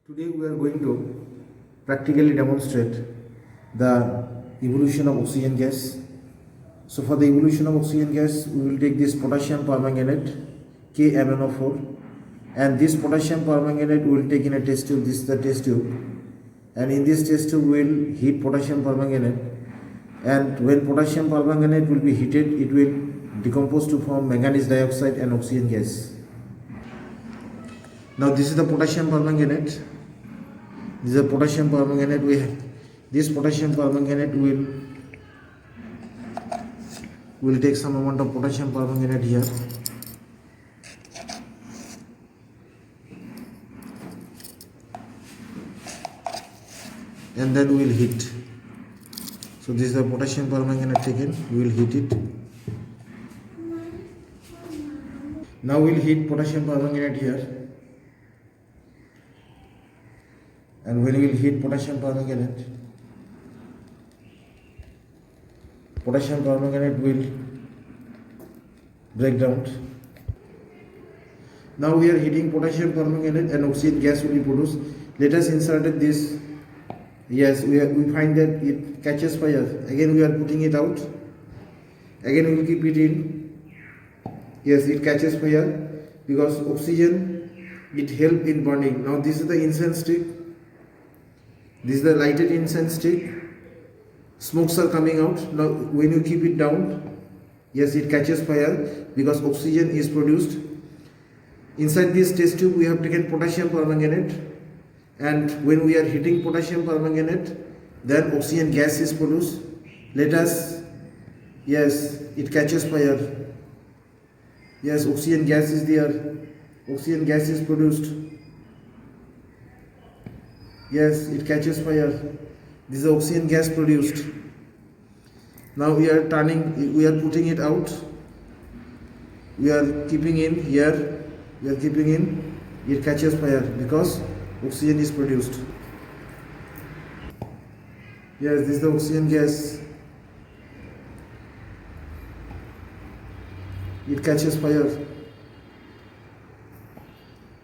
Today we are going to practically demonstrate the evolution of oxygen gas. So for the evolution of oxygen gas, we will take this potassium permanganate KMnO4, and this potassium permanganate we will take in a test tube. This is the test tube, and in this test tube we will heat potassium permanganate, and when potassium permanganate will be heated, it will decompose to form manganese dioxide and oxygen gas. Now this is the potassium permanganate. This is the potassium permanganate. This potassium permanganate will take some amount of potassium permanganate here, and then we will heat. So this is the potassium permanganate taken. We will heat it. Now we will heat potassium permanganate here. And when we will heat potassium permanganate will break down. Now we are heating potassium permanganate and oxygen gas will be produced. Let us insert this. Yes, we find that it catches fire. Again we are putting it out. Again we will keep it in. Yes, it catches fire because oxygen, it helps in burning. Now this is the incense stick. This is the lighted incense stick. Smokes are coming out. Now when you keep it down, yes, it catches fire because oxygen is produced. Inside this test tube we have taken potassium permanganate, and when we are heating potassium permanganate, then oxygen gas is produced. Let us, yes, it catches fire. Yes, oxygen gas is there. Oxygen gas is produced. Yes, it catches fire. This is oxygen gas produced. Now we are putting it out. We are keeping in here. We are keeping in. It catches fire because oxygen is produced. Yes, this is the oxygen gas. It catches fire.